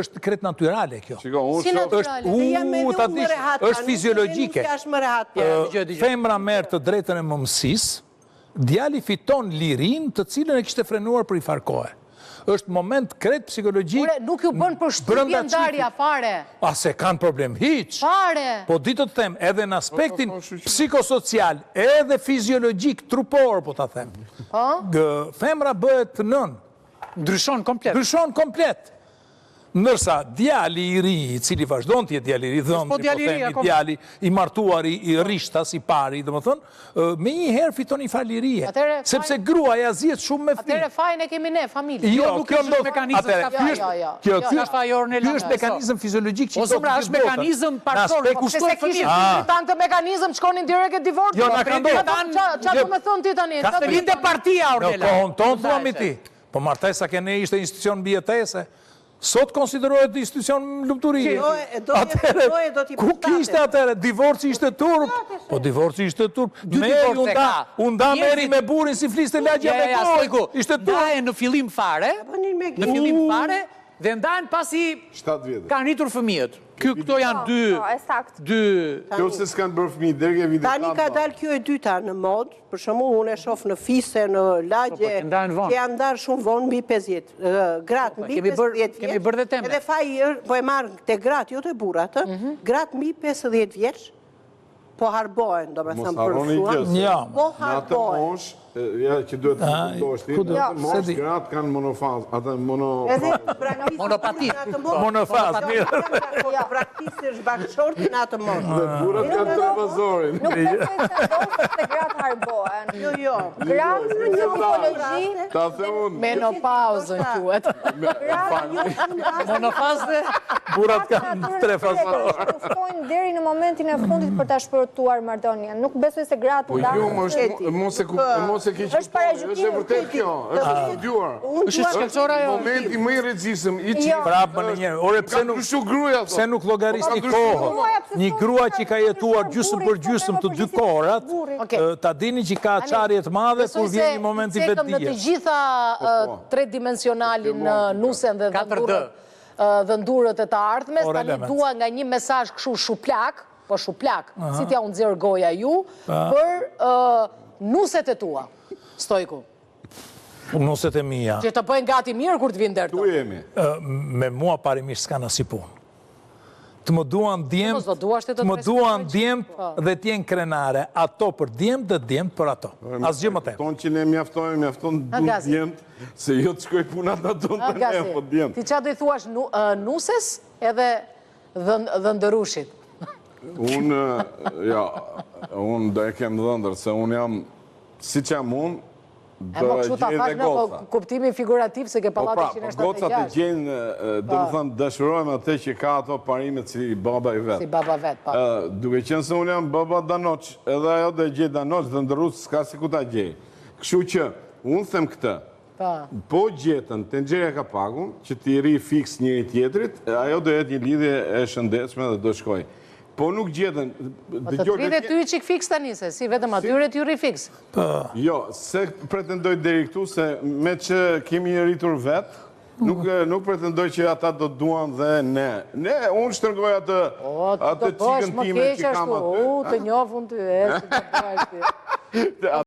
është krejt natyrale kjo. Si natyrale? Është fiziologjike. Femra merr të drejtën e mëmësisë, djali fiton lirin të cilën e kishte frenuar për i farkohe. Është moment krejt psikologjik. Nuk ju bën për shtypje ndarja fare. A se kanë problem hiç. Fare. Po ditë të them, edhe në aspektin psikosocial, edhe fiziologjik, trupor, po ta them. Femra bëhet nën. Ndryshon komplet. Ndërsa djali i ri, i cili vazhdon të jetë djali i ri, djali i martuar i rishtas, i pari, domethënë, me një herë fiton një farë lirie. Sepse gruaja zihet shumë me fëmijë. Atëre fajin e kemi ne, familje. Jo, nuk është mekanizëm Ky është mekanizëm fiziologjik që do të është mekanizëm partor, po pse kishin tan të mekanizëm shkonin direkt e divorcit. Jo, na kanë ndodhur. Çfarë do të thonë ti tani? Të lindë partia Ornela. Në kohën tonë thuami ti. Po martesa kene ishte institucion mbijetese. Sot konsiderohet institucion lumturie. Ku kishte atëre? Divorci ishte turp. Po divorci ishte turp. Unda meri me burin si fliste lagja me kohë. Ishte turp. Ndaje në fillim fare, dhe ndajen pasi kanë rritur fëmijët. Këto janë dy... Kjo se s'kanë bërë fëmijë, dherge e vite. Tani ka dalë kjo e dyta në mod, për shembull unë e shoh në fise, në lagje, që janë ndarë shumë vonë mbi 50. Gratë mbi 50 vjeç. Edhe faji po e marr te gratë, jo te burrat, gratë mbi 50 vjeç. Po harbohen, do me thëmë përfua. Po harbohen. Ja, që duhet të kuptosh ti, mosh gratë kanë monofaz, atë monopatit. Monofaz, mirë. Praktisisht bashkëshorti në atë mosh. Dhe burat kanë të vazorin. Nuk të të se gratë harbohen. Jo. Gratë në një biologi... Ta the unë. Menopauzën quhet. Monofazë. Burat kanë tre fazor. Uftojnë deri në momentin e fundit për ta shpërtuar marrëdhënien. Nuk besoj se gratë mos e keq. Është e vërtet kjo, është e studiuar. Është shkencora jo. Momenti më i rrezikshëm i çik. Prapë në një. Ore pse nuk llogarisni kohën? Një grua që ka jetuar gjysmë për gjysmë të dy kohërat, ta dini që ka çarje të madhe kur vjen një moment i vetdijes. Në të gjitha tredimensionalin nusen dhe ndurët e të ardhmes, tani dua nga një mesazh kështu shuplak, si t'ja unë zirë goja ju, për nuset e tua, Stojku. Nuset e mia. Që të bëjnë gati mirë kur të vinë dërto. Tu jemi. Me mua parimisht s'ka nësi punë. Të më duan djemt dhe t'jen krenare. Ato për djemt dhe djemt për ato. Asgjë më tem. Tonë që ne mjafton du djemt, se jo të shkoj punat në tonë për ne, po djemt. Ti qa do i thuash nuses edhe dhëndërushit? Unë do e kem dhëndër, se unë jam, si që jam unë, do e gjenë dhe goca. Kuptimin figurativ se ke pallati 176. Gocat e gjenë, do më thënë, dëshërojmë atë që ka ato parimet si baba i vetë. Si baba vetë, pa. Duke qenë se unë jam baba danoq, edhe ajo do e gjenë danoq, dhe ndërrus s'ka si ku ta gjej. Kështu që, unë them këtë, po gjetën, të nxerja ka pagun, që t'i ri fix njëri tjetrit, ajo do jetë një lidhje e shëndetshme dhe do shkoj. Po nuk gjetën... Po të rritë ty i qik fix të njëse, si vetëm atyre t'ju ri fix. Jo, se pretendoj deri këtu, se me që kemi rritur vetë, nuk pretendoj që ata do duan dhe ne. Ne, unë shtërgoj atë qikën time që kam aty. Të njohë unë të e,